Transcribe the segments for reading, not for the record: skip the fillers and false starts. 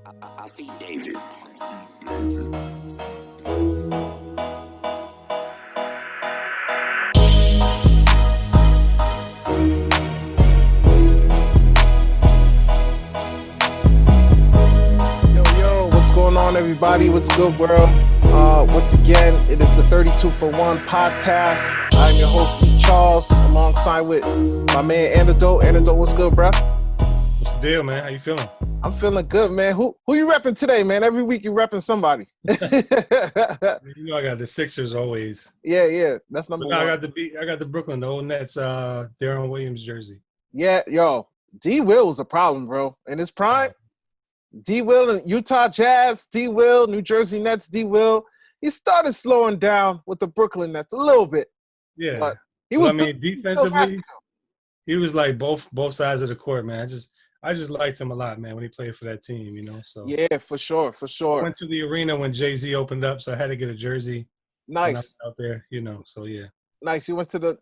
Affidavit. Yo, what's going on, everybody? What's good, world? Once again, it is the 32 for 1 podcast. I'm your host, E. Charles, alongside with my man, Antidote. Antidote, what's good, bro? What's the deal, man? How you feeling? I'm feeling good, man. Who you repping today, man? Every week you repping somebody. You know I got the Sixers always. Yeah, that's But number now one. I got the Brooklyn, the old Nets, Deron Williams jersey. Yeah, yo, D. Will was a problem, bro. In his prime, D. Will and Utah Jazz, D. Will, New Jersey Nets, D. Will. He started slowing down with the Brooklyn Nets a little bit. Yeah. But he Well, was I mean, defensively, he was like both sides of the court, man. I just liked him a lot, man, when he played for that team, you know. So yeah, for sure. I went to the arena when Jay-Z opened up, so I had to get a jersey when I was Nice. out there, you know. So yeah. Nice. You went to the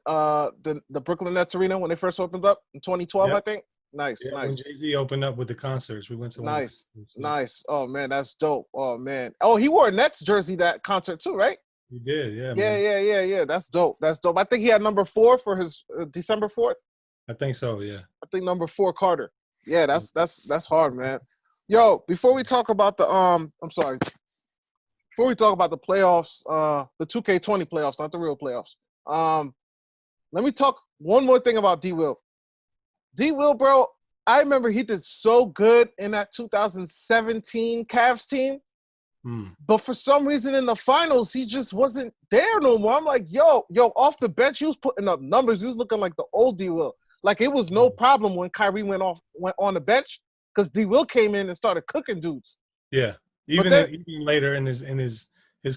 Brooklyn Nets arena when they first opened up in 2012, Yep. I think. Nice. Yeah, when Jay-Z opened up with the concerts, we went to one of the Nice. concerts, yeah. Nice. Oh man, that's dope. Oh man. Oh, he wore a Nets jersey that concert too, right? He did, yeah, man. Yeah. That's dope. That's dope. I think he had number 4 for his December 4th. I think so, yeah. I think number 4 Carter. Yeah, that's hard, man. Yo, before we talk about the before we talk about the playoffs, the 2K20 playoffs, not the real playoffs. Let me talk one more thing about D. Will. D. Will, bro, I remember he did so good in that 2017 Cavs team, but for some reason in the finals, he just wasn't there no more. I'm like, yo, off the bench, he was putting up numbers. He was looking like the old D. Will. Like it was no problem when Kyrie went on the bench because D. Will came in and started cooking dudes. Yeah, even later in his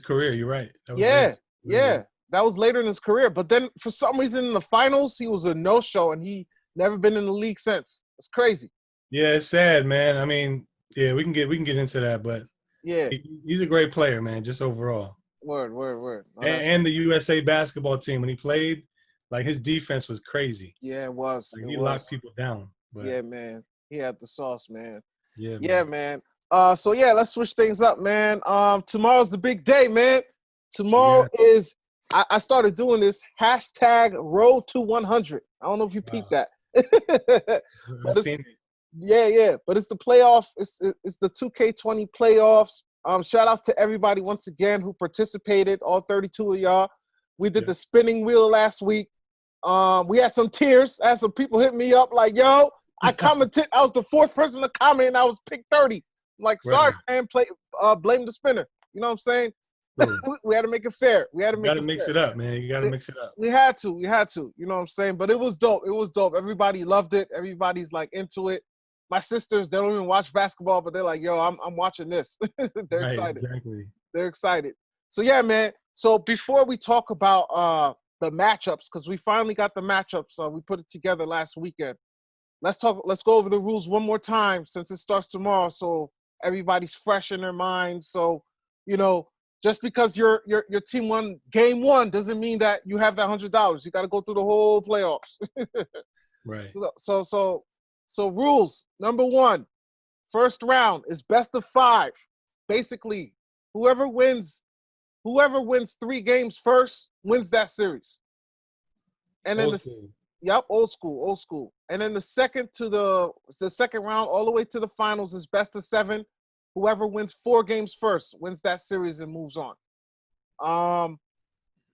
career, you're right. That was Yeah. That was later in his career. But then for some reason in the finals, he was a no-show, and he never been in the league since. It's crazy. Yeah, it's sad, man. I mean, yeah, we can get into that, but yeah, he's a great player, man. Just overall. Word. Oh, and the USA basketball team when he played, like his defense was crazy. Yeah, it was. Like, he locked people down. But, yeah, man. He had the sauce, man. Yeah, man. So yeah, let's switch things up, man. Tomorrow's the big day, man. Tomorrow is I started doing this hashtag Road to 100. I don't know if you peeped that. I've seen it. Yeah. But it's the playoff. It's the 2K20 playoffs. Shout outs to everybody once again who participated. All 32 of y'all. We did the spinning wheel last week. We had some tears. I had some people hit me up like, yo, I commented. I was the 4th person to comment, and I was picked 30. I'm like, sorry, man. Blame the spinner. You know what I'm saying? We had to make it fair. You got to mix it up, man. You got to mix it up. We had to. You know what I'm saying? But it was dope. Everybody loved it. Everybody's like into it. My sisters, they don't even watch basketball, but they're like, yo, I'm watching this. They're excited. Exactly. They're excited. So yeah, man. So before we talk about the matchups, because we finally got the matchups, we put it together last weekend. Let's go over the rules one more time since it starts tomorrow, so everybody's fresh in their minds. So, you know, just because your team won game 1 doesn't mean that you have that $100. You got to go through the whole playoffs. Right. So rules. Number 1, first round is best of 5. Basically, whoever wins 3 games first wins that series. And then old school. And then the second round all the way to the finals is best of 7. Whoever wins 4 games first wins that series and moves on.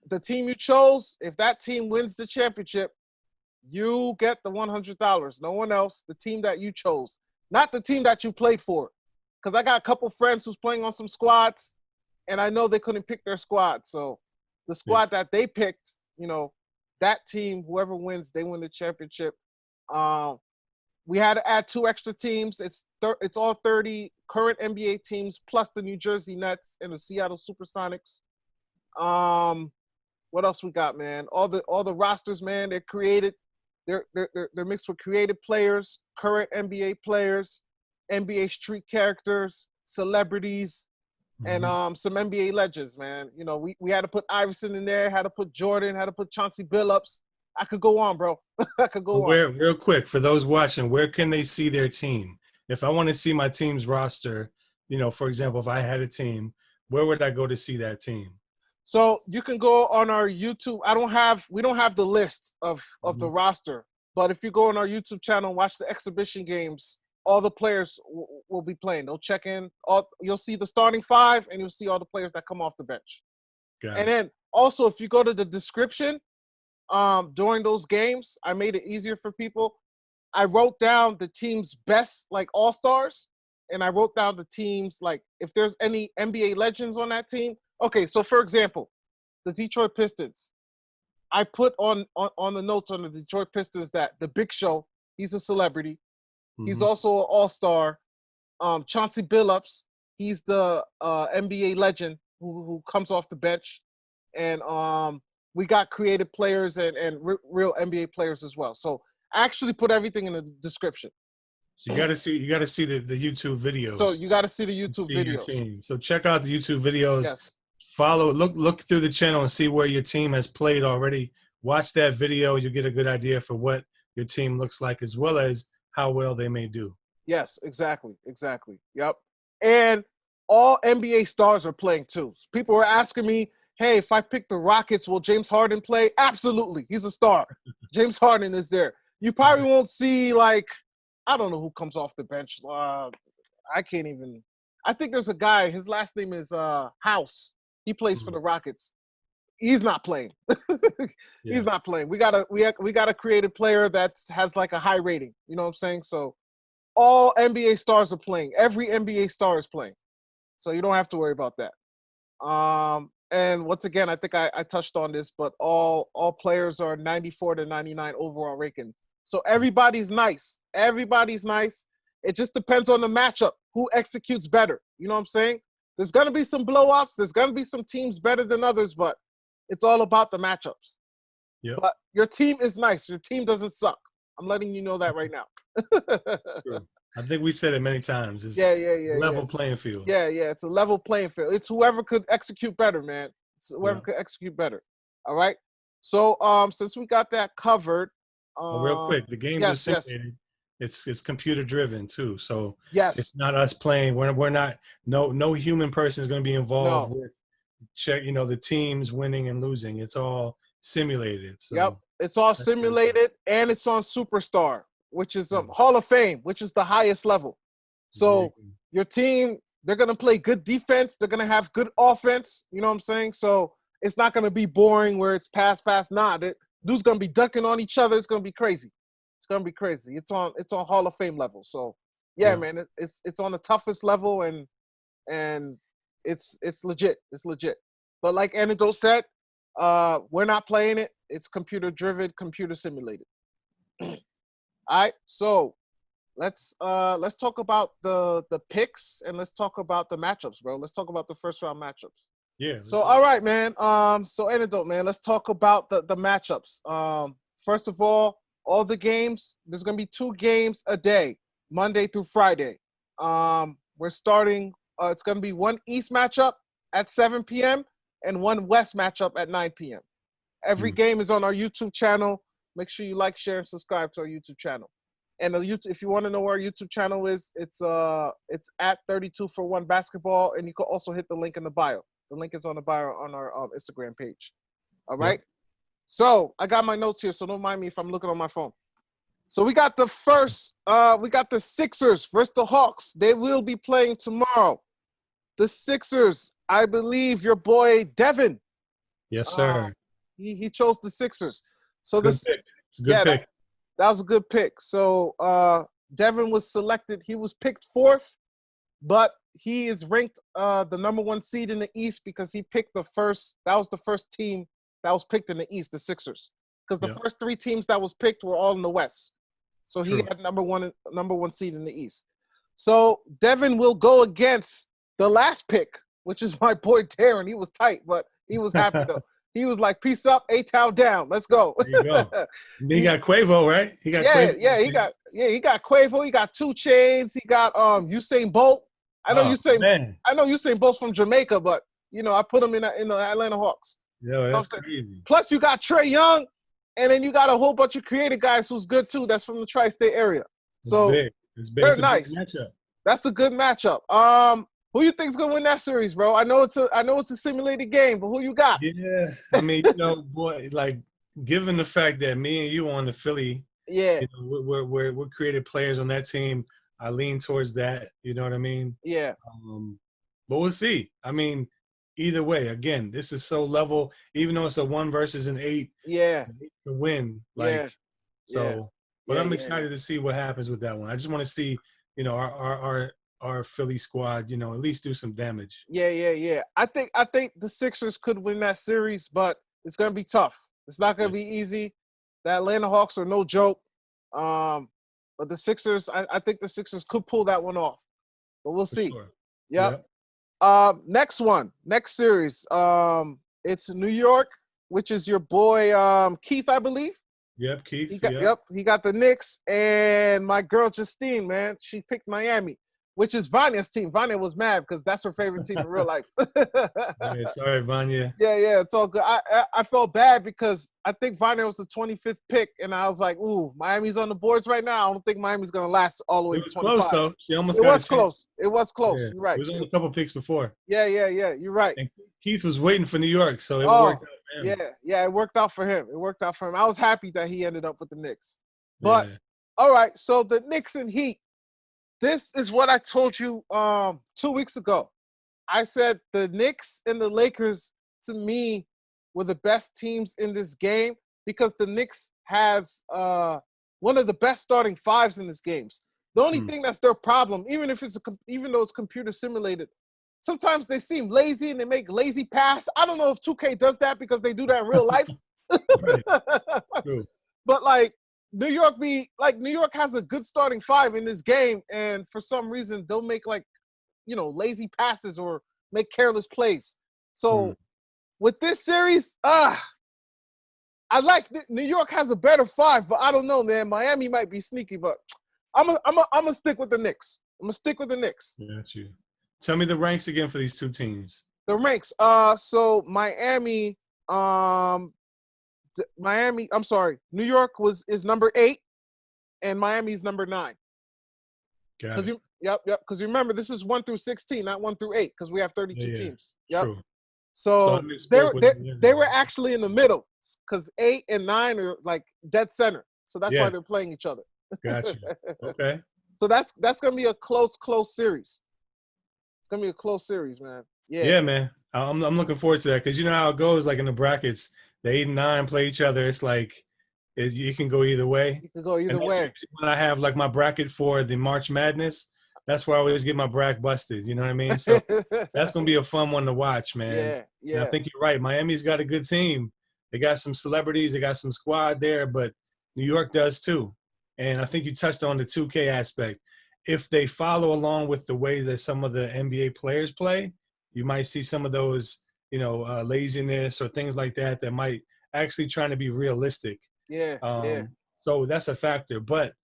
The team you chose, if that team wins the championship, you get the $100. No one else. The team that you chose, not the team that you played for. Because I got a couple friends who's playing on some squads, and I know they couldn't pick their squad. So the squad that they picked, you know, that team, whoever wins, they win the championship. We had to add 2 extra teams. It's all 30 current NBA teams plus the New Jersey Nets and the Seattle Supersonics. What else we got, man? All the rosters, man, they're created. They're mixed with creative players, current NBA players, NBA street characters, celebrities, and some NBA legends, man. You know, we had to put Iverson in there, had to put Jordan, had to put Chauncey Billups. I could go on, bro. I could go on. Real quick, for those watching, where can they see their team? If I want to see my team's roster, for example, if I had a team, where would I go to see that team? So you can go on our YouTube. We don't have the list of the roster, but if you go on our YouTube channel and watch the exhibition games, all the players will be playing. They'll check in. You'll see the starting five, and you'll see all the players that come off the bench. And then also, if you go to the description, during those games, I made it easier for people. I wrote down the team's best, like, all-stars, and I wrote down the teams, like, if there's any NBA legends on that team. Okay, so for example, the Detroit Pistons. I put on the notes on the Detroit Pistons that the Big Show, he's a celebrity. He's also an all-star. Chauncey Billups, he's the NBA legend who comes off the bench. And we got creative players and real NBA players as well. So I actually put everything in the description. So you got to see the YouTube videos. So you got to see the YouTube videos. Your team. So check out the YouTube videos. Yes. Follow, look through the channel and see where your team has played already. Watch that video. You'll get a good idea for what your team looks like, as well as how well they may do. Yes, exactly. Yep. And all NBA stars are playing too. People were asking me, hey, if I pick the Rockets, will James Harden play? Absolutely. He's a star. James Harden is there. You probably won't see, like, I don't know who comes off the bench. I can't even. I think there's a guy. His last name is House. He plays for the Rockets. He's not playing. He's not playing. We got a creative player that has, like, a high rating. You know what I'm saying? So all NBA stars are playing. Every NBA star is playing. So you don't have to worry about that. And once again, I think I touched on this, but all players are 94 to 99 overall ranking. So everybody's nice. Everybody's nice. It just depends on the matchup. Who executes better? You know what I'm saying? There's going to be some blowups. There's going to be some teams better than others, but it's all about the matchups. Yep. But your team is nice. Your team doesn't suck. I'm letting you know that right now. Sure. I think we said it many times. It's level playing field. Yeah. It's a level playing field. It's whoever could execute better, man. It's whoever could execute better. All right. So since we got that covered. Real quick, the games are simulated. It's computer driven too. So it's not us playing. We're not. No human person is going to be involved with the teams winning and losing. It's all simulated. So it's all simulated, and it's on Superstar, which is Hall of Fame, which is the highest level. So your team, they're going to play good defense. They're going to have good offense. You know what I'm saying? So it's not going to be boring where it's pass. Nah, dude's going to be dunking on each other. It's going to be crazy. It's going to be crazy. It's on Hall of Fame level. So, man, it's on the toughest level, and it's legit. It's legit. But like Antidote said, we're not playing it. It's computer-driven, computer simulated. All right, so let's talk about the picks, and let's talk about the matchups, bro. Let's talk about the first round matchups. Yeah. So all right, man. So Antidote, man. Let's talk about the matchups. First of all the games. There's gonna be 2 games a day, Monday through Friday. We're starting. It's gonna be one East matchup at 7 p.m. and one West matchup at 9 p.m. Every game is on our YouTube channel. Make sure you like, share, and subscribe to our YouTube channel. And if you want to know where our YouTube channel is, it's at 32 for 1 basketball, and you can also hit the link in the bio. The link is on the bio on our Instagram page. All right. Yep. So I got my notes here, so don't mind me if I'm looking on my phone. So we got the Sixers versus the Hawks. They will be playing tomorrow. The Sixers, I believe your boy Devin. Yes, sir. He chose the Sixers. So It's a good pick. That was a good pick. So Devin was selected. He was picked 4th, but he is ranked the number 1 seed in the East because he picked that was the first team that was picked in the East, the Sixers. Because the first 3 teams that was picked were all in the West. So he had number one seed in the East. So Devin will go against the last pick, which is my boy Darren. He was tight, but he was happy though. He was like, "Peace up, A-Town down. Let's go." There you go. He got Quavo, right? He got Quavo. He got Quavo. He got 2 Chainz. He got Usain Bolt. I know Usain Bolt's from Jamaica, but I put him in the Atlanta Hawks. Yo, that's crazy. Plus, you got Trae Young, and then you got a whole bunch of creative guys who's good too. That's from the tri-state area. So it's big. It's big. It's a nice. Big matchup. That's a good matchup. Who you think's gonna win that series, bro? I know it's a simulated game, but who you got? Yeah, I mean, boy, like given the fact that me and you on the Philly, Yeah, we're creative players on that team. I lean towards that. You know what I mean? yeah, But we'll see. I mean, either way, again, this is so level. Even though it's a 1 versus an 8, yeah, to win, yeah, like yeah, so. But yeah, I'm yeah, excited to see what happens with that one. I just want to see, our Philly squad, at least do some damage. yeah. I think the Sixers could win that series, but it's gonna be tough. It's not gonna Yeah, be easy. The Atlanta Hawks are no joke. Um, but the Sixers, I think the Sixers could pull that one off. But we'll for see. sure. Yep. Yep. Next series. It's New York, which is your boy Keith, I believe. Yep. He Keith. got Yep. yep, he got the Knicks, and my girl Justine, man, she picked Miami, which is Vanya's team. Vanya was mad because that's her favorite team in real life. Yeah. Sorry, Vanya. Yeah, it's all good. I felt bad because I think Vanya was the 25th pick, and I was like, ooh, Miami's on the boards right now. I don't think Miami's gonna last all the way It to was close 25. though. She almost It got a was chance. close. It was Yeah. close. You're It right. was only a couple picks before. Yeah. You're right. And Keith was waiting for New York, so it Oh, worked out for yeah, him. yeah. It worked out for him. It worked out for him. I was happy that he ended up with the Knicks. But Yeah. all right, so the Knicks and Heat. This is what I told you 2 weeks ago. I said the Knicks and the Lakers to me were the best teams in this game because the Knicks has one of the best starting fives in this games. The only Hmm. thing that's their problem, even though it's computer simulated, sometimes they seem lazy and they make lazy pass. I don't know if 2K does that because they do that in real life. Right. True. But New York has a good starting five in this game, and for some reason they'll make lazy passes or make careless plays. Hmm. So with this series, New York has a better five, but I don't know, man. Miami might be sneaky, but I'm gonna stick with the Knicks. I'm gonna stick with the Knicks. Got you. Tell me the ranks again for these two teams. The ranks. So Miami, I'm sorry, New York is number 8, and Miami's number 9. Got Because it. yep. Because remember, this is 1 through 16, not 1 through 8, because we have Yeah, 32 yeah. teams. Yep. True. So I So misspoke with they were actually in the middle, because 8 and 9 are like dead center. So that's why Yeah, they're playing each other. got you. Okay. So that's gonna be a close series. It's gonna be a close series, man. Yeah. Yeah, man. I'm looking forward to that because you know how it goes. Like in the brackets, the 8 and 9 play each other. It's like you can go either way. You could go And either that's way. usually when I have like my bracket for the March Madness. That's where I always get my bracket busted. You know what I mean? So that's gonna be a fun one to watch, man. Yeah, And I yeah. think you're right. Miami's got a good team. They got some celebrities. They got some squad there, but New York does too. And I think you touched on the 2K aspect. If they follow along with the way that some of the NBA players play, you might see some of those, laziness or things like that that might actually trying to be realistic. Yeah, yeah. So that's a factor. But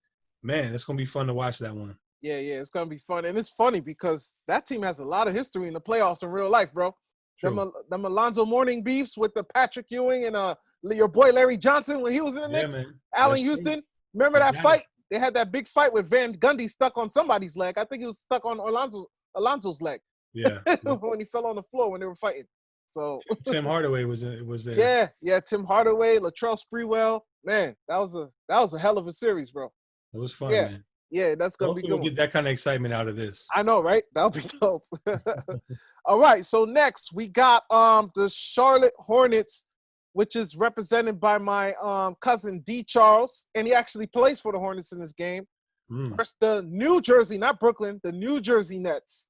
man, it's gonna be fun to watch that one. Yeah. It's gonna be fun, and it's funny because that team has a lot of history in the playoffs in real life, bro. True. Them Alonzo Mourning beefs with the Patrick Ewing and your boy Larry Johnson when he was in the Yeah, Knicks. man. Allen That's true. Houston, remember You that got it. fight? They had that big fight with Van Gundy stuck on somebody's leg. I think he was stuck on Alonzo's leg Yeah. Yeah. when he fell on the floor when they were fighting. So Tim Hardaway was there. yeah. Tim Hardaway, Latrell Sprewell, man, that was a hell of a series, bro. It was fun, Yeah, man. yeah, that's gonna be Hopefully, we'll good one. get that kind of excitement out of this. I know, right? That'll be dope. All right, so next we got the Charlotte Hornets, which is represented by my cousin D Charles, and he actually plays for the Hornets in this game. Mm. Versus the New Jersey, not Brooklyn, the New Jersey Nets,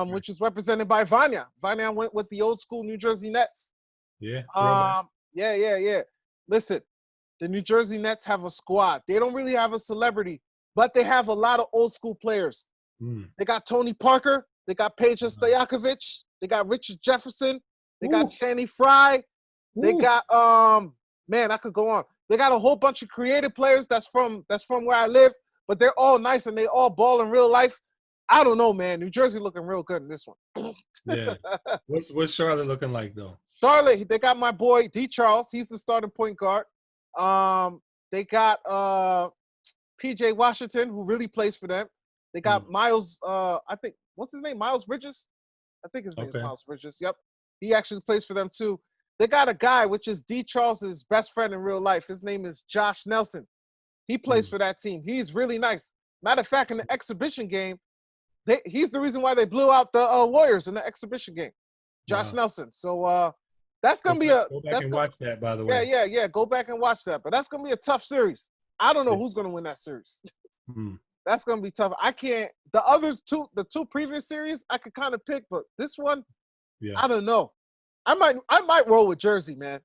which is represented by Vanya. Vanya went with the old school New Jersey Nets. Yeah. Throwback. Yeah. Listen, the New Jersey Nets have a squad. They don't really have a celebrity, but they have a lot of old school players. Mm. They got Tony Parker. They got Peja Stojakovic. They got Richard Jefferson. They got Chaney Fry. They got man, I could go on. They got a whole bunch of creative players that's from where I live, but they're all nice and they all ball in real life. I don't know, man. New Jersey looking real good in this one. Yeah. What's Charlotte looking like though? Charlotte, they got my boy D Charles. He's the starting point guard. They got PJ Washington, who really plays for them. They got Miles. I think what's his name? Miles Bridges? I think his name is Okay. Miles Bridges. Yep. He actually plays for them too. They got a guy, which is D. Charles's best friend in real life. His name is Josh Nelson. He plays for that team. He's really nice. Matter of fact, in the exhibition game, he's the reason why they blew out the Warriors in the exhibition game. Josh Wow. Nelson. So that's Go gonna be back, a go back that's and gonna watch that, by the yeah, way. yeah, yeah. Go back and watch that. But that's gonna be a tough series. I don't know Yeah. who's gonna win that series. Hmm. That's gonna be tough. I can't. The two previous series, I could kind of pick, but this one, Yeah. I don't know. I might roll with Jersey, man.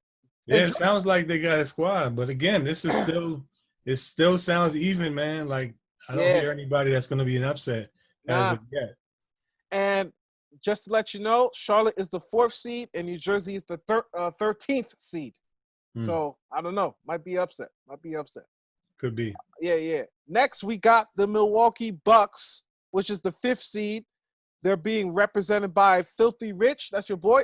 Yeah, And it sounds like they got a squad, but again, this is still it still sounds even, man. Like I don't yeah, hear anybody that's going to be an upset as nah. of yet. And just to let you know, Charlotte is the 4th seed, and New Jersey is the 13th seed. Hmm. So I don't know. Might be upset. Might be upset. Could be. Yeah, yeah. Next, we got the Milwaukee Bucks, which is the 5th seed. They're being represented by Filthy Rich. That's your boy.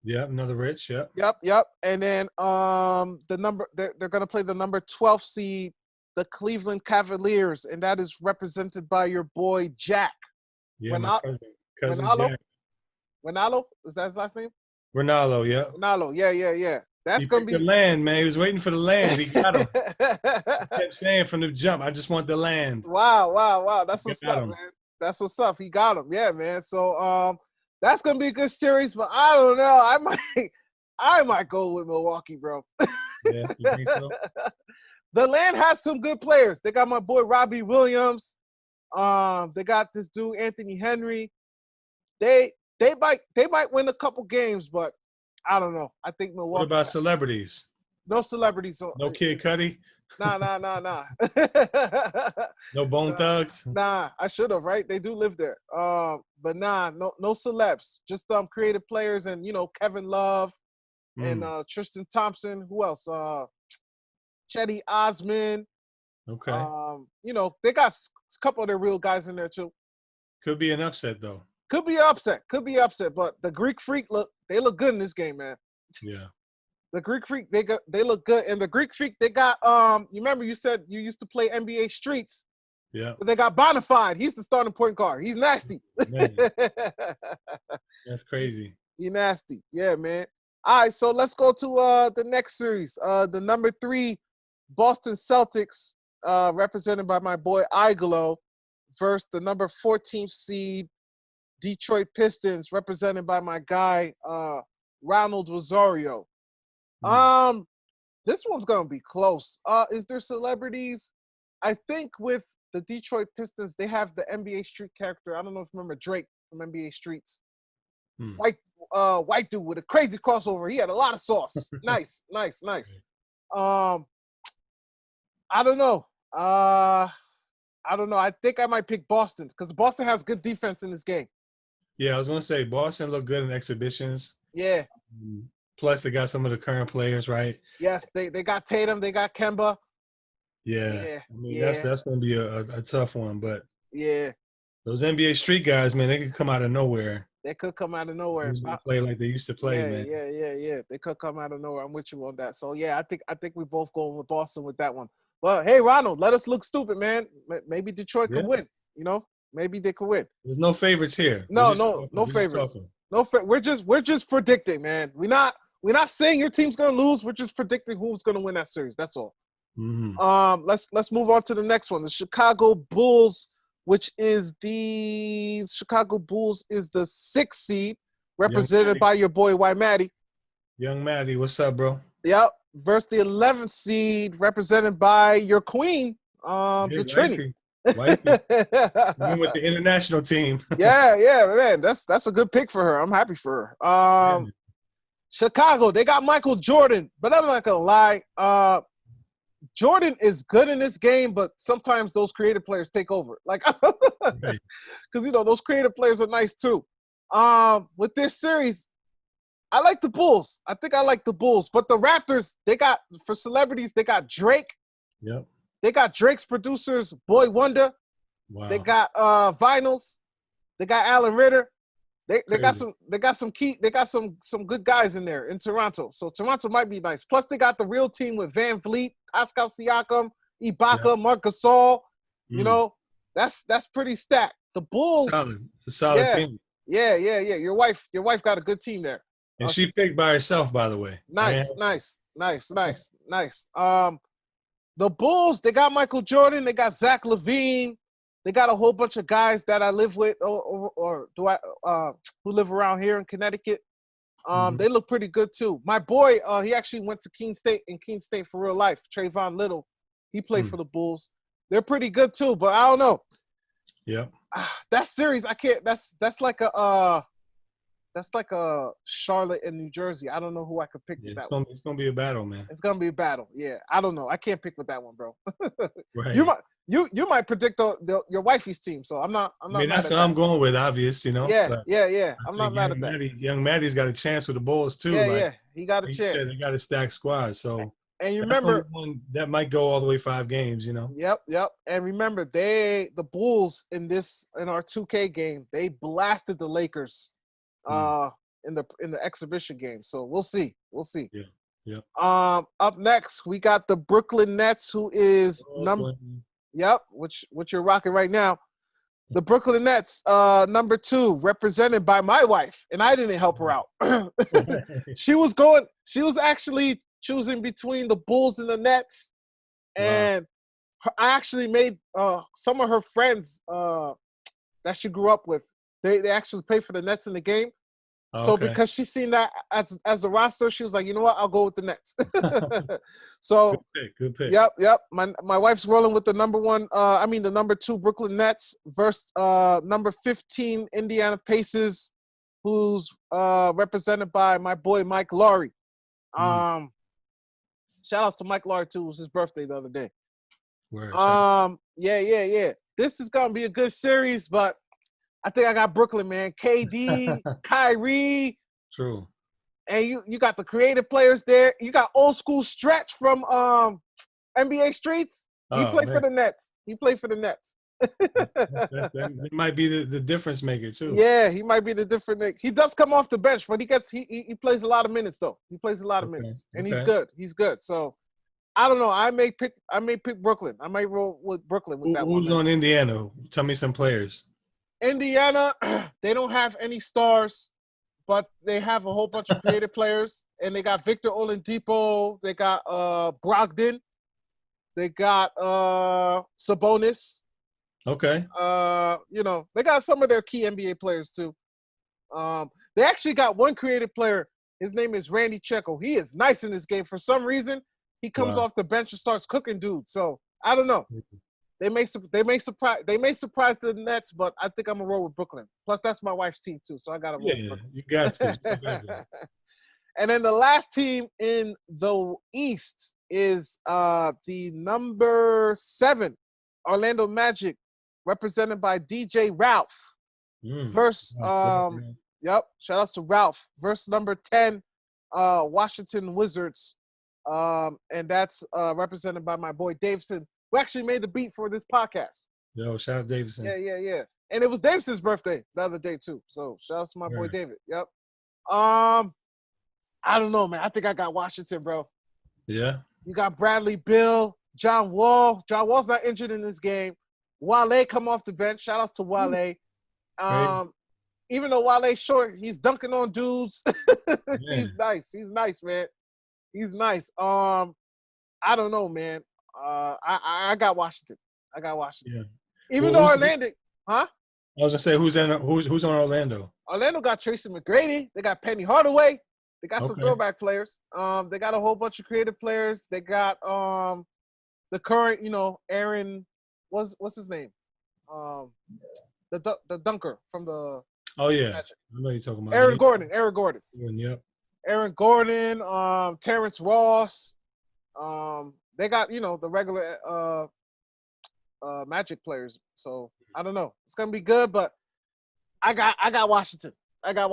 Yep, another Rich. Yep. Yep, yep. And then they're gonna play the number 12 seed, the Cleveland Cavaliers, and that is represented by your boy Jack. Yeah, my Renalo, cousin Renalo, Jack. Renalo, is that his last name? Ronaldo. Yep. Renalo, yeah, yeah, yeah. That's He gonna picked the be. land, man. He was waiting for the land. He got him. He kept saying from the jump, "I just want the land." Wow, wow, wow. That's He what's got up, him. man. That's what's up. He got him. Yeah, man. So that's gonna be a good series, but I don't know. I might go with Milwaukee, bro. Yeah, you think so? The land has some good players. They got my boy Robbie Williams. They got this dude Anthony Henry. They might win a couple games, but I don't know. I think What Milwaukee. about celebrities? No celebrities. No Kid Cudi? Nah, nah, nah, nah. No Bone Nah, Thugs? nah, I should have, right? They do live there. But nah, no celebs. Just creative players and Kevin Love and Mm, Tristan Thompson. Who else? Chetty Osman. okay. They got a couple of their real guys in there too. Could be an upset though. Could be upset. Could be upset. But the Greek Freak they look good in this game, man. Yeah. The Greek Freak they look good. And the Greek Freak they got you remember you said you used to play NBA Streets. Yeah. So they got Bonafide. He's the starting point guard. He's nasty. Man, that's crazy. He nasty. Yeah, man. All right, so let's go to the next series. The number 3 Boston Celtics, represented by my boy Igalo, versus the number 14th seed Detroit Pistons, represented by my guy Ronald Rosario. Mm. This one's gonna be close. Is there celebrities? I think with the Detroit Pistons, they have the NBA Street character. I don't know if you remember Drake from NBA Streets. Mm. White dude with a crazy crossover. He had a lot of sauce. Nice, nice, nice. I don't know. I don't know. I think I might pick Boston because Boston has good defense in this game. Yeah, I was gonna say Boston looked good in exhibitions. Yeah. Plus, they got some of the current players, right? Yes, they got Tatum, they got Kemba. Yeah. Yeah. I mean, Yeah. that's gonna be a tough one, but Yeah. those NBA Street guys, man, they could come out of nowhere. They could come out of nowhere. Who's gonna play like they used to play, Yeah, man? yeah. They could come out of nowhere. I'm with you on that. So yeah, I think we both going with Boston with that one. Well, hey Ronald, let us look stupid, man. Maybe Detroit could Yeah. win. Maybe they could win. There's no favorites here. No, We're just no, talking. no We're just favorites. talking. No, we're just predicting, man. We're not saying your team's gonna lose. We're just predicting who's gonna win that series. That's all. Mm-hmm. Let's move on to the next one. The Chicago Bulls, which is the 6th seed, represented by your boy Matty. Young Matty, what's up, bro? Yep. Versus the 11th seed, represented by your queen, the Trini. Wifey. Even with the international team. yeah, man. That's a good pick for her. I'm happy for her. Chicago, they got Michael Jordan, but I'm not gonna lie. Jordan is good in this game, but sometimes those creative players take over. Like, Right. because those creative players are nice too. With this series, I like the Bulls. I think I like the Bulls, but the Raptors, for celebrities, they got Drake. Yep. They got Drake's producers, Boy Wonder. Wow. They got Vinyls. They got Alan Ritter. They got some good guys in there in Toronto. So Toronto might be nice. Plus they got the real team with Van Vliet, Pascal Siakam, Ibaka, Marc Gasol. That's pretty stacked. The Bulls, Solid. It's a solid yeah, team. yeah. Your wife got a good team there. And She she picked by herself, by the way. nice, nice, nice, nice, nice. The Bulls, they got Michael Jordan, they got Zach LaVine, they got a whole bunch of guys that I live with, or do I who live around here in Connecticut. Mhm. They look pretty good too. My boy, he actually went to Keene State for real life. Trayvon Little, he played Mm. for the Bulls. They're pretty good too, but I don't know. Yep. That series, I can't. That's like a Charlotte and New Jersey. I don't know who I could pick Yeah, with it's that one. gonna be a battle, man. It's gonna be a battle. Yeah, I don't know. I can't pick with that one, bro. You Right. might you might predict your wifey's team, so I'm I not mean, mad that's at what that. I'm going with, obvious, you know. Yeah, But yeah, yeah. I I'm not think mad at that. Young Maddie's got a chance with the Bulls too. Yeah, Like yeah. He got a you chance. said, they got a stacked squad, so And you that's gonna be remember, one that might go all the way 5 games. yep, yep. And remember, the Bulls in our 2K game, they blasted the Lakers Mm. uh in the exhibition game. So we'll see. We'll see. Yeah. Yep. Up next, we got the Brooklyn Nets, who is Brooklyn. yep, which you're rocking right now. The Brooklyn Nets, number 2, represented by my wife, and I didn't help her out. She was actually choosing between the Bulls and the Nets, Wow. and I actually made some of her friends that she grew up with. They actually played for the Nets in the game. So Okay. because she seen that as a roster, she was like, you know what, I'll go with the Nets. Good So pick. Good pick. yep. My wife's rolling with the the number 2 Brooklyn Nets versus number 15 Indiana Pacers, who's represented by my boy Mike Laurie. Mm. Shout out to Mike Laurie too. It was his birthday the other day. Word. Shout out. Yeah. This is gonna be a good series, but I think I got Brooklyn, man. KD, Kyrie, True. and you got the creative players there. You got old school Stretch from NBA Streets. He Oh played for man, the Nets. He played for the Nets. that might be the difference maker too. Yeah, he might be the different Nick. He does come off the bench, but he plays a lot of minutes though. He plays a lot of Okay. minutes, and he's Okay. good. He's good. So I don't know. I may pick Brooklyn. I may roll with Brooklyn with that one, Who's man. on Indiana? Tell me some players. Indiana, they don't have any stars, but they have a whole bunch of creative players, and they got Victor Oladipo. They got Brogdon. They got Sabonis. Okay. They got some of their key NBA players too. They actually got one creative player. His name is Randy Checo. He is nice in this game. For some reason, he comes Wow. off the bench and starts cooking dudes. So I don't know. They may surprise the Nets, but I think I'm gonna roll with Brooklyn. Plus, that's my wife's team too, so I gotta roll with Yeah, Brooklyn. you got to. Still got to. And then the last team in the East is the number 7 Orlando Magic, represented by DJ Ralph. Versus yep, shout out to Ralph. Versus number 10 Washington Wizards. And that's represented by my boy Davidson, who actually made the beat for this podcast. Yo, shout out Davidson. Yeah. And it was Davidson's birthday the other day too. So shout out to my boy David. Yep. I don't know, man. I think I got Washington, bro. Yeah. You got Bradley Beal, John Wall. John Wall's not injured in this game. Wale come off the bench. Shout out to Wale. Even though Wale's short, he's dunking on dudes. He's nice, man. He's nice. I don't know, man. I got Washington. Yeah. Even though Orlando, huh? I was gonna say who's on Orlando? Orlando got Tracy McGrady. They got Penny Hardaway. They got some throwback players. They got a whole bunch of creative players. They got the current, Aaron, what's his name? The dunker from the Magic. I know you're talking about Aaron Gordon. Yep. Aaron Gordon, Terrence Ross. They got, the regular Magic players. So I don't know. It's gonna be good, but I got Washington. Yeah.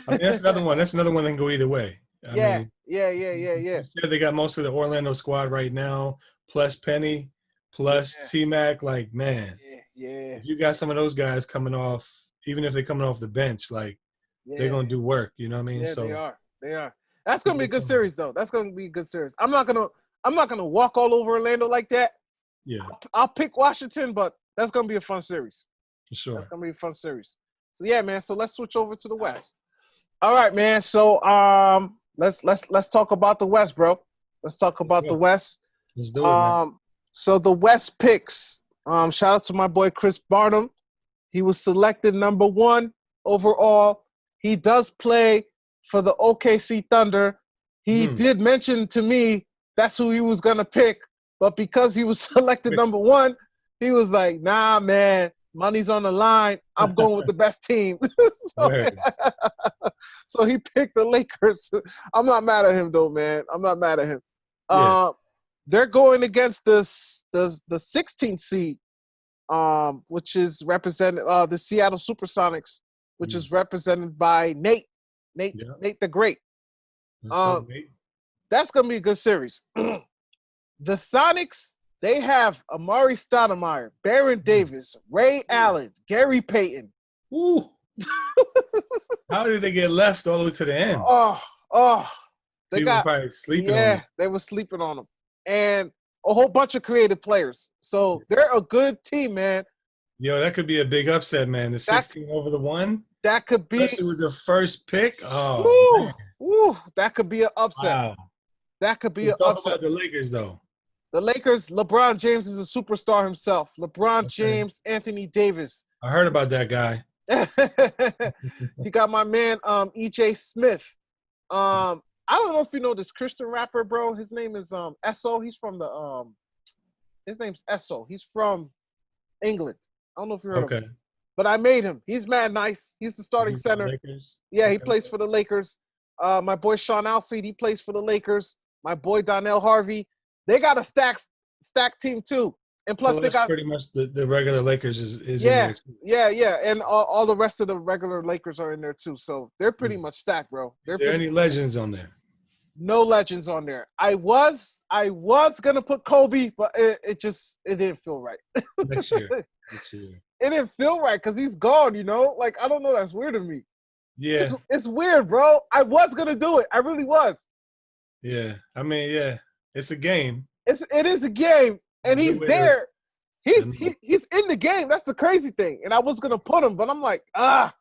I mean, that's another one. That's another one that can go either way. Yeah. You said they got most of the Orlando squad right now, plus Penny, plus T-Mac. Like, man, if you got some of those guys coming off, even if they're coming off the bench, like they're gonna do work. You know what I mean? Yeah, so they are. That's gonna be a good series, though. That's gonna be a good series. I'm not gonna walk all over Orlando like that. Yeah. I'll pick Washington, but that's gonna be a fun series. For sure. That's gonna be a fun series. So yeah, man. So let's switch over to the West. All right, man. So let's talk about the West, bro. Let's talk about the West. Let's do it, man. So the West picks. Shout out to my boy Chris Barnum. He was selected number 1 overall. He does play for the OKC Thunder. He did mention to me that's who he was gonna pick, but because he was selected number 1, he was like, "Nah, man, money's on the line. I'm going with the best team." So he picked the Lakers. I'm not mad at him though, man. I'm not mad at him. Yeah. They're going against the 16th seed, which is represented the Seattle Supersonics, which is represented by Nate the Great. That's gonna be a good series. The Sonics, they have Amari Stoudemire, Baron Davis, Ray Allen, Gary Payton. Ooh. How did they get left all the way to the end? They People probably sleeping on them. They were sleeping on them. And a whole bunch of creative players. So they're a good team, man. Yo, that could be a big upset, man. The 16 over the 1. That could be. Especially with the first pick. Oh, man. That could be an upset. Wow. That could be an talk upset. About the Lakers, though. The Lakers, LeBron James is a superstar himself. LeBron James, Anthony Davis. I heard about that guy. You got my man, E.J. Smith. I don't know if you know this Christian rapper, bro. His name is Esso. He's from the his name's Esso. He's from England. I don't know if you heard of him. But I made him. He's mad nice. He's the starting center. Yeah, he plays for the Lakers. My boy Sean Alcide, he plays for the Lakers. My boy Donnell Harvey. They got a stacked team too. And plus they got pretty much the regular Lakers is in there too. Yeah. And all the rest of the regular Lakers are in there too. So they're pretty much stacked, bro. Is there any legends on there? No legends on there. I was gonna put Kobe, but it didn't feel right. Next year. It didn't feel right because he's gone, you know? Like, I don't know, that's weird to me. Yeah. It's weird, bro. I was gonna do it. I really was. Yeah. I mean, yeah. It's a game. It is a game. And he's there. He's in the game. That's the crazy thing. And I was gonna put him, but I'm like, I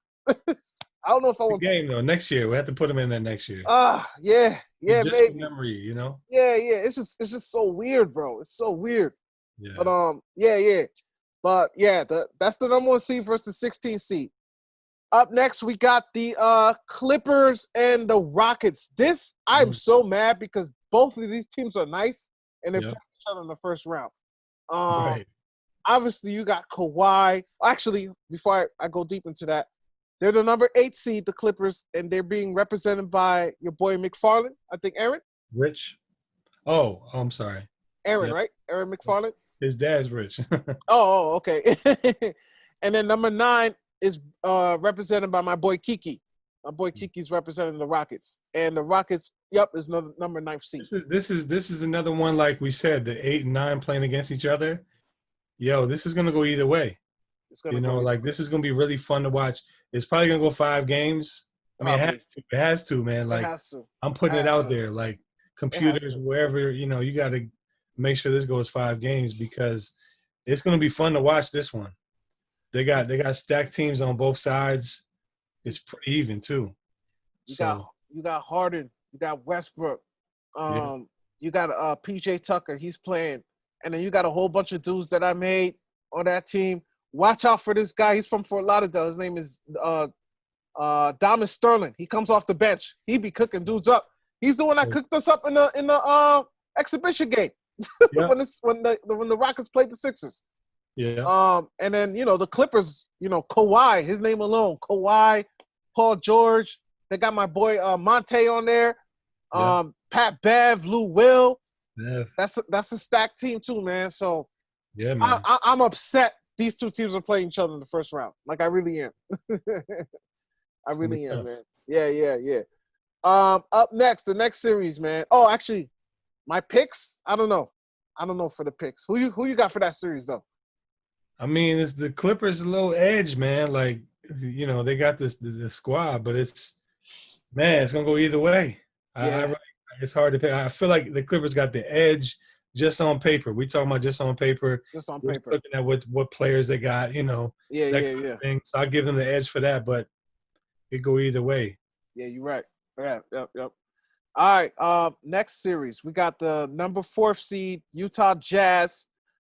don't know if I want the game though. Next year, we have to put him in there next year. Yeah, just maybe. Memory, you know. Yeah. It's just so weird, bro. It's so weird. Yeah. But yeah. But yeah, that's the number 1 seed versus the 16th seed. Up next, we got the Clippers and the Rockets. I'm so mad because both of these teams are nice and they play each other in the first round. Right. Obviously, you got Kawhi. Actually, before I go deep into that, they're the number 8 seed, the Clippers, and they're being represented by your boy McFarland. I think Aaron. Rich. Oh, I'm sorry. Aaron, right? Aaron McFarland. His dad's rich. Okay. And then number 9 is represented by my boy Kiki. My boy Kiki's representing the Rockets, and the Rockets, is number 9th seed. This is another one, like we said, the 8 and 9 playing against each other. Yo, this is gonna go either way. This is gonna be really fun to watch. It's probably gonna go 5 games. I mean, it has to, man. Like, I'm putting it out there. Like, computers, wherever, you got to make sure this goes 5 games because it's gonna be fun to watch this one. They got stacked teams on both sides. It's pretty even too. You got Harden, you got Westbrook, you got PJ Tucker, he's playing, and then you got a whole bunch of dudes that I made on that team. Watch out for this guy. He's from Fort Lauderdale. His name is Domus Sterling. He comes off the bench. He be cooking dudes up. He's the one that cooked us up in the exhibition game when the Rockets played the Sixers. Yeah. And then the Clippers. Kawhi. His name alone. Kawhi, Paul George. They got my boy Monte on there. Pat Bev, Lou Will. Bev. That's a stacked team too, man. So yeah, man. I'm upset these two teams are playing each other in the first round. Like, I really am. I really am, man. Yeah. Up next, the next series, man. Oh, actually, my picks. I don't know for the picks. Who you got for that series though? I mean, it's the Clippers a little edge, man. Like, they got the squad, but it's gonna go either way. It's hard to pick. I feel like the Clippers got the edge just on paper. We talking about just on paper. Just on We're just paper. looking at what players they got, Yeah, that yeah, kind of yeah. thing. So I give them the edge for that, but it go either way. Yeah, you're right. Yeah, yep, yep. All right. Next series, we got the number 4th seed Utah Jazz,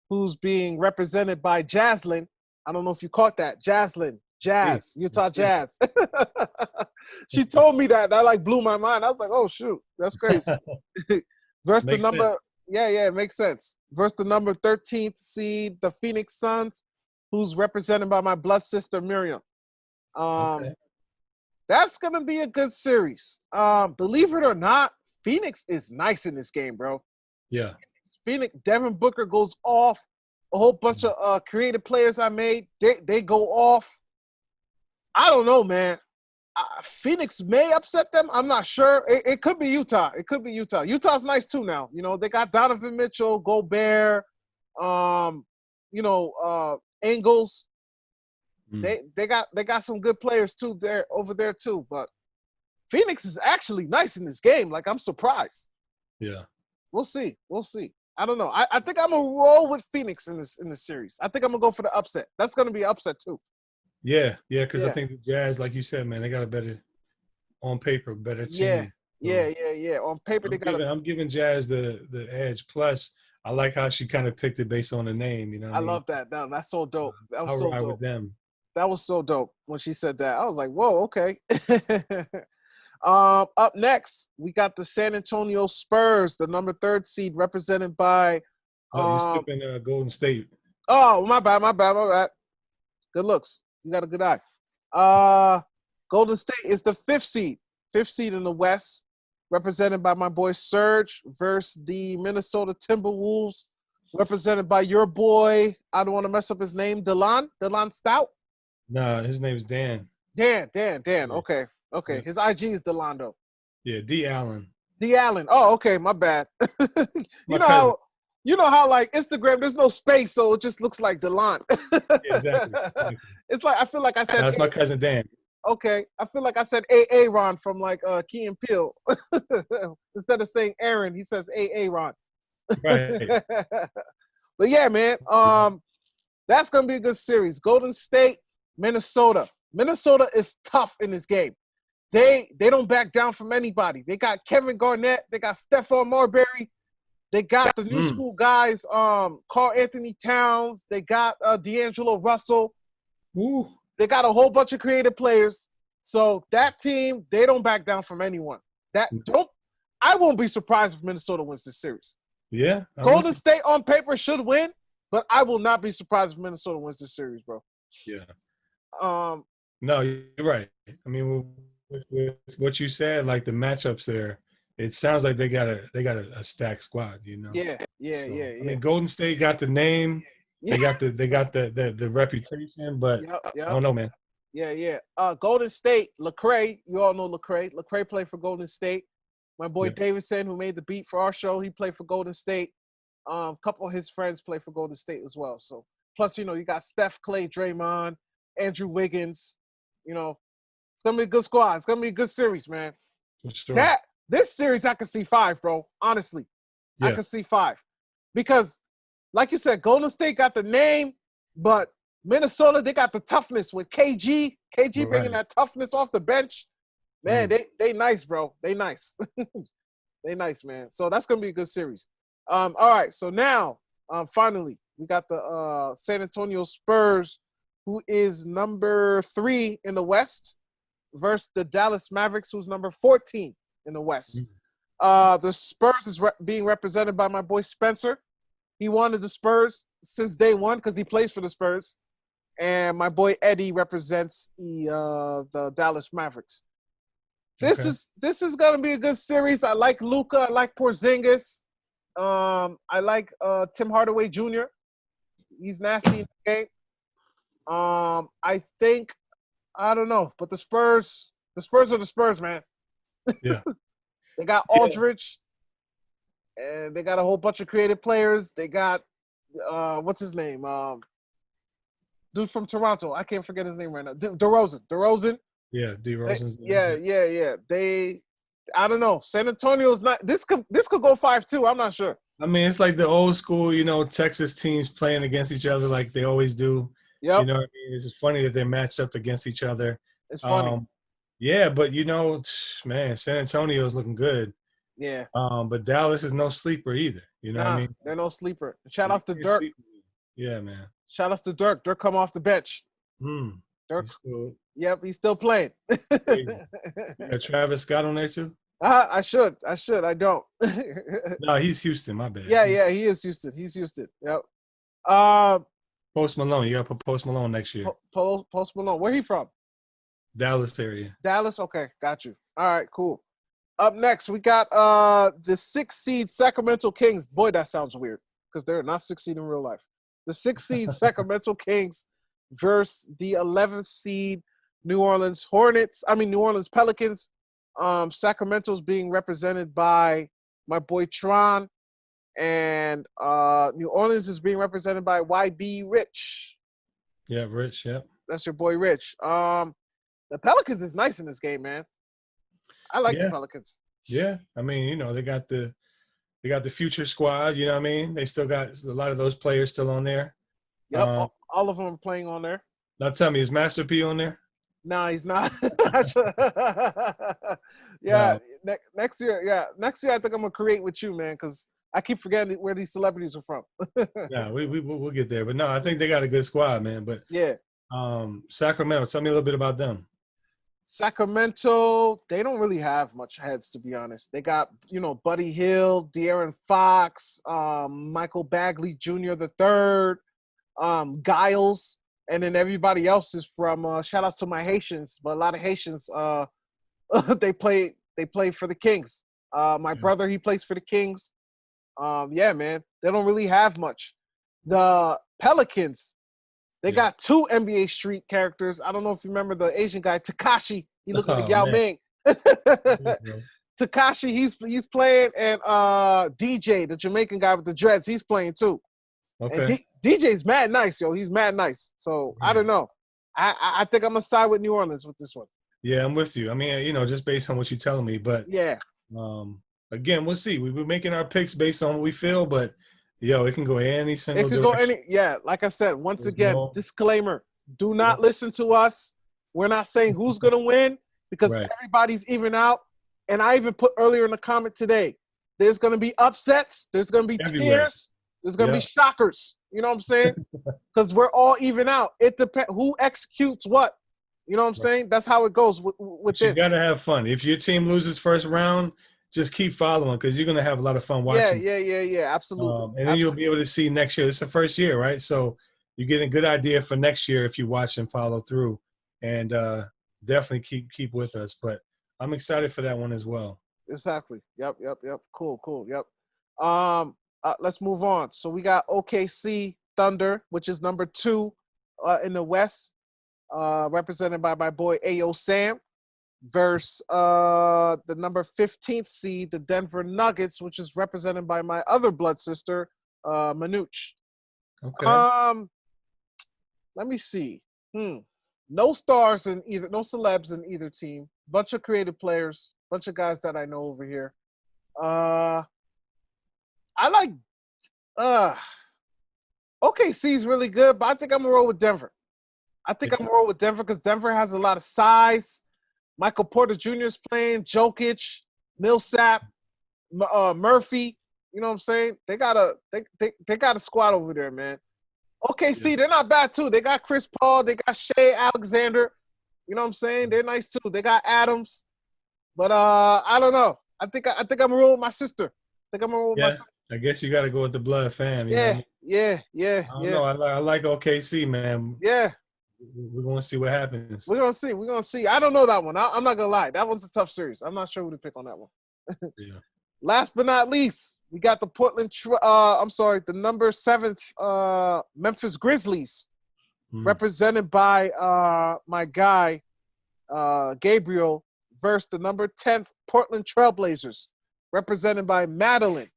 who's being represented by Jaslyn. I don't know if you caught that. Jaslyn, See, Jazz, Utah see. Jazz. She told me that. That like blew my mind. I was like, oh shoot, that's crazy. Versus the Makes number, sense. yeah, yeah, it makes sense. Versus the number 13th seed, the Phoenix Suns, who's represented by my blood sister Miriam. Um, Okay. that's gonna be a good series. Believe it or not, Phoenix is nice in this game, bro. Yeah. Phoenix, Devin Booker goes off. A whole bunch of creative players I made, they go off. I don't know, man. Phoenix may upset them. I'm not sure. It could be Utah. It could be Utah. Utah's nice too now. They got Donovan Mitchell, Gobert, um, Ingles. Mm. They got some good players too over there too. But Phoenix is actually nice in this game. Like, I'm surprised. Yeah. We'll see. We'll see. I don't know. I think I'm gonna roll with Phoenix in this series. I think I'm gonna go for the upset. That's gonna be an upset too. Yeah. Yeah. Because I Yeah. think the Jazz, like you said, man, they got a better on paper, better Yeah. team. Yeah. So Yeah. Yeah. On paper, they got a. I'm giving Jazz the edge. Plus, I like how she kind of picked it based on the name. You know what I I mean? love that. That's so dope. That was I'll so ride with dope. them. That was so dope when she said that. I was like, whoa, okay. Up next, we got the San Antonio Spurs, the number 3rd seed, represented by. Oh, you skipping Golden State? Oh, my bad. Good looks. You got a good eye. Golden State is the 5th seed in the West, represented by my boy Serge, versus the Minnesota Timberwolves, represented by your boy. I don't want to mess up his name, Delon Stout. Nah, his name's Dan. Dan. Yeah. Okay. Yeah. His IG is Delando. Yeah, D. Allen. D Allen. Oh, okay. My bad. My cousin. You know how like Instagram, there's no space, so it just looks like Delon. Yeah, exactly. It's like I feel like I said. That's my cousin Dan. Okay, I feel like I said Aaron from like Key and Peele. Instead of saying Aaron, he says Aaron. Right. But yeah, man. That's gonna be a good series. Golden State, Minnesota. Minnesota is tough in this game. They don't back down from anybody. They got Kevin Garnett. They got Stephon Marbury. They got the new school guys, Karl Anthony Towns. They got D'Angelo Russell. Ooh. They got a whole bunch of creative players. So that team, they don't back down from anyone. I won't be surprised if Minnesota wins this series. Yeah. Golden State on paper should win, but I will not be surprised if Minnesota wins this series, bro. Yeah. Um, No, you're right. I mean, with what you said, like the matchups there, it sounds like they got a stacked squad. Yeah. I mean, Golden State got the name. They got the reputation, but Yep. I don't know, man. Yeah. Golden State, Lecrae, you all know Lecrae. Lecrae played for Golden State. My boy Davidson, who made the beat for our show, he played for Golden State. A couple of his friends play for Golden State as well. So plus, you got Steph, Clay, Draymond, Andrew Wiggins. It's gonna be a good squad. It's gonna be a good series, man. For sure. This series I can see 5, bro. Honestly, Yeah. I can see 5 because, like you said, Golden State got the name, but Minnesota, they got the toughness with KG. KG bringing that toughness off the bench. Man, they nice, bro. They nice. They nice, man. So that's gonna be a good series. All right. So now, finally, we got the San Antonio Spurs, who is number 3 in the West, versus the Dallas Mavericks, who's number 14 in the West. The Spurs is being represented by my boy Spencer. He wanted the Spurs since day one because he plays for the Spurs. And my boy Eddie represents the Dallas Mavericks. This is gonna be a good series. I like Luka. I like Porzingis. I like Tim Hardaway Jr. He's nasty in the game. I don't know, but the Spurs are the Spurs, man. Yeah. They got Aldridge, and they got a whole bunch of creative players. They got what's his name? Dude from Toronto. I can't forget his name right now. DeRozan. Yeah, DeRozan's. Yeah. I don't know. San Antonio's not. This could go 5-2. I'm not sure. I mean, it's like the old school, Texas teams playing against each other like they always do. You Yep, know what I mean? It's just funny that they match up against each other. it's funny. Um, yeah, but man, San Antonio is looking good. Yeah, But Dallas is no sleeper either. You know what I nah, mean? they're no sleeper. Shout You outs to can't Dirk. sleep. Yeah, man. Shout outs to Dirk. Dirk come off the bench. Hmm. Dirk. He's still Yep, he's still playing. crazy. You got Travis Scott on there too? I should. I should. I don't. No, he's Houston. My bad. Yeah, He's yeah, he is Houston. He's Houston. Yep. Uh, Post Malone. You got to put Post Malone next year. Post Malone. Where he from? Dallas area. Dallas. Okay, got you. All right, cool. Up next, we got the 6th seed Sacramento Kings. Boy, that sounds weird because they're not 6 seed in real life. The 6th seed Sacramento Kings versus the 11th seed New Orleans Hornets. I mean New Orleans Pelicans. Sacramento's being represented by my boy Tron, and New Orleans is being represented by YB Rich. Yeah, Rich. Yep. That's your boy Rich. The Pelicans is nice in this game, man. I like the Yeah. Pelicans. Yeah. I mean, they got the future squad. You know what I mean? They still got a lot of those players still on there. Yep, all of them are playing on there. Now tell me, is Master P on there? No, he's not. Yeah, No. next year. Yeah, next year I think I'm gonna create with you, man, because I keep forgetting where these celebrities are from. No, we'll get there. But no, I think they got a good squad, man. But Yeah, Sacramento, tell me a little bit about them. Sacramento. They don't really have much heads, to be honest. They got Buddy Hield, De'Aaron Fox, Michael Bagley Jr. the third, Giles, and then everybody else is from. Shout outs to my Haitians, but a lot of Haitians. They play for the Kings. My Yeah. brother, he plays for the Kings. Yeah, man, they don't really have much. The Pelicans, they Yeah. got 2 NBA Street characters. I don't know if you remember the Asian guy Takashi. He looked like Oh Yao man. Ming. Yeah, bro. Takashi, he's playing, and DJ, the Jamaican guy with the dreads, he's playing too. And Okay. DJ's mad nice, yo. He's mad nice. So I Yeah. don't know. I think I'm gonna side with New Orleans with this one. Yeah, I'm with you. I mean, just based on what you're telling me, but Yeah. again, we'll see. We're making our picks based on what we feel, but it can go any It single could go direction. like I said, once There's again, no disclaimer. Do not yeah, listen to us. We're not saying who's gonna win because right everybody's even out. And I even put earlier in the comment today, there's gonna be upsets, there's gonna be everywhere. tears, there's gonna be Yeah, shockers. You know what I'm saying? Because we're all even out. It depends who executes what. You know what I'm right. saying? That's how it goes with But you this. got to have fun. If your team loses first round, just keep following because you're gonna have a lot of fun Yeah, watching. yeah, yeah, yeah. Absolutely. And then you'll be Absolutely. able to see next year. This is the first year, right? So you get a good idea for next year if you watch and follow through, and definitely keep with us. But I'm excited for that one as well. Exactly. Yep, yep, yep. Cool, cool. Yep. Let's move on. So we got OKC Thunder, which is number 2 in the West, represented by my boy Ayo Sam, versus the number 15th seed, the Denver Nuggets, which is represented by my other blood sister, Manouch. Okay. Um, Let me see. No stars in either, no celebs in either team. Bunch of creative players, bunch of guys that I know over here. Uh, I like uh OKC's really good, but I think I'm gonna roll with Denver. I think I'm Yeah. gonna roll with Denver because Denver has a lot of size. Michael Porter Jr. is playing, Jokic, Millsap, Murphy. You know what I'm saying? They got a squad over there, man. Yeah. OKC, they're not bad too. They got Chris Paul, they got Shea Alexander. You know what I'm saying? They're nice too. They got Adams. But I don't know. I think I'm gonna roll with my sister. I think I'm gonna roll with my Yeah. sister. I guess you got to go with the blood fam. You know what I Yeah, mean? yeah, yeah, I don't yeah, know. I like OKC, man. yeah. We're going to see what happens. We're gonna see. We're gonna see. I don't know that one. I'm not gonna lie. That one's a tough series. I'm not sure who to pick on that one. Yeah. Last but not least, we got the the number 7th Memphis Grizzlies, Mm. represented by my guy Gabriel, versus the number 10th Portland Trailblazers, represented by Yep.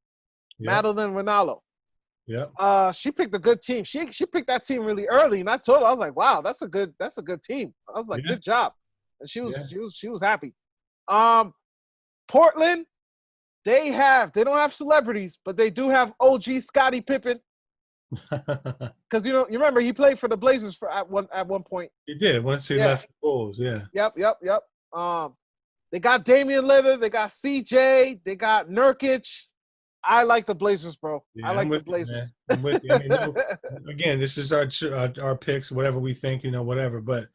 Madeline Ronaldo. Yep. She picked a good team. She picked that team really early, and I told her, I was like, wow, that's a good team. I was like, Yeah. good job. And she Yeah. was happy. Um Portland, They don't have celebrities, but they do have OG Scottie Pippen. Because you remember he played for the Blazers at one point. He did once he left the Bulls. Yeah. Yep. They got Damian Lillard. They got CJ. They got Nurkic. I like the Blazers, bro. Yeah, I like the You, Blazers. man. I'm with you. I mean, again, this is our picks, whatever we think, whatever. But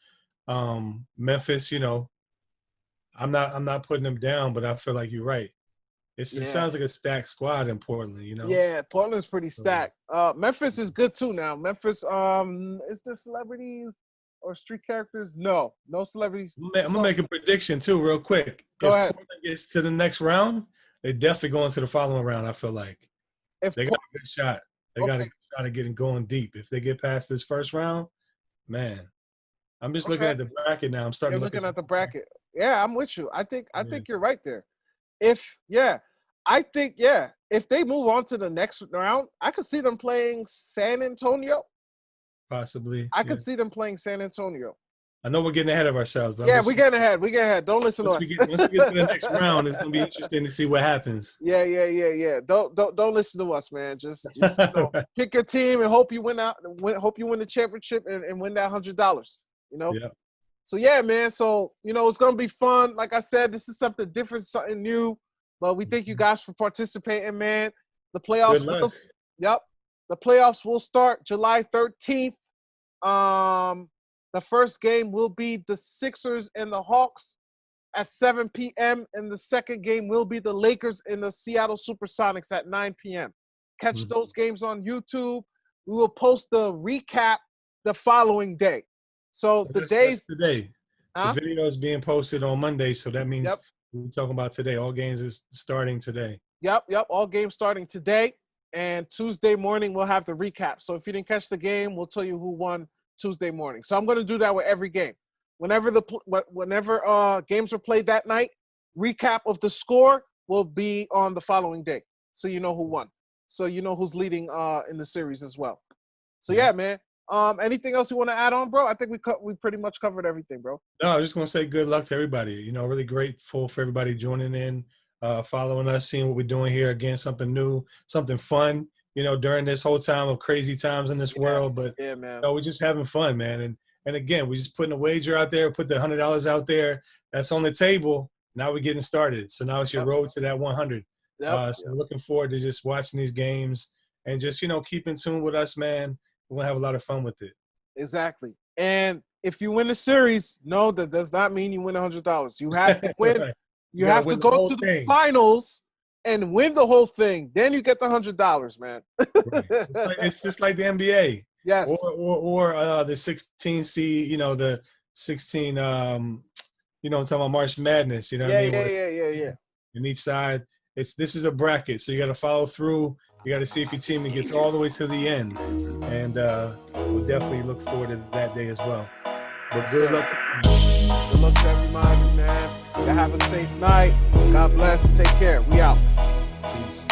Memphis, I'm not putting them down, but I feel like you're right. It sounds like a stacked squad in Portland, Yeah, Portland's pretty stacked. Memphis is good too now. Memphis, is there celebrities or street characters? No celebrities. I'm gonna make a prediction too, real quick. Go ahead. Portland gets to the next round, they definitely go into the following round. I feel like they got a good shot. They got a good shot of getting going deep. If they get past this first round, man, I'm just looking at the bracket now. I'm starting looking at the bracket. Yeah, I'm with you. I think you're right there. If they move on to the next round, I could see them playing San Antonio. Possibly. I could see them playing San Antonio. I know we're getting ahead of ourselves. But we're getting ahead. We get ahead. Don't listen to us. Once we get to the next round, it's gonna be interesting to see what happens. Yeah. Don't listen to us, man. Just pick your team and hope you win hope you win the championship and win that $100. Yeah. So yeah, man. So it's gonna be fun. Like I said, this is something different, something new. But we thank you guys for participating, man. The playoffs. The playoffs will start July 13th. The first game will be the Sixers and the Hawks at 7 p.m. and the second game will be the Lakers and the Seattle Supersonics at 9 p.m. Catch those games on YouTube. We will post the recap the following day. So that's today. The video is being posted on Monday, so that means we're talking about today. All games are starting today. Yep. All games starting today. And Tuesday morning, we'll have the recap. So if you didn't catch the game, we'll tell you who won Tuesday morning. So I'm going to do that with every game. Whenever games are played that night, recap of the score will be on the following day. So you know who won. So you know who's leading in the series as well. So yeah, man. Anything else you want to add on, bro? I think we pretty much covered everything, bro. No, I was just going to say good luck to everybody. Really grateful for everybody joining in, following us, seeing what we're doing here. Again, something new, something fun, during this whole time of crazy times in this world. But, man. We're just having fun, man. And again, we're just putting a wager out there, put the $100 out there. That's on the table. Now we're getting started. So now it's your road to that 100. So looking forward to just watching these games and just, keep in tune with us, man. We're going to have a lot of fun with it. Exactly. And if you win the series, no, that does not mean you win $100. You have to win. Right. You have to go to the finals and win the whole thing. Then you get the $100, man. Right. It's just like the NBA. Yes. Or the 16 seed, the 16, I'm talking about March Madness, what I mean? Yeah. In each side, this is a bracket, so you got to follow through. You got to see if your team gets all the way to the end. And we'll definitely look forward to that day as well. But good luck to you. Good luck to everybody, man. Have a safe night. God bless. Take care. We out. Peace.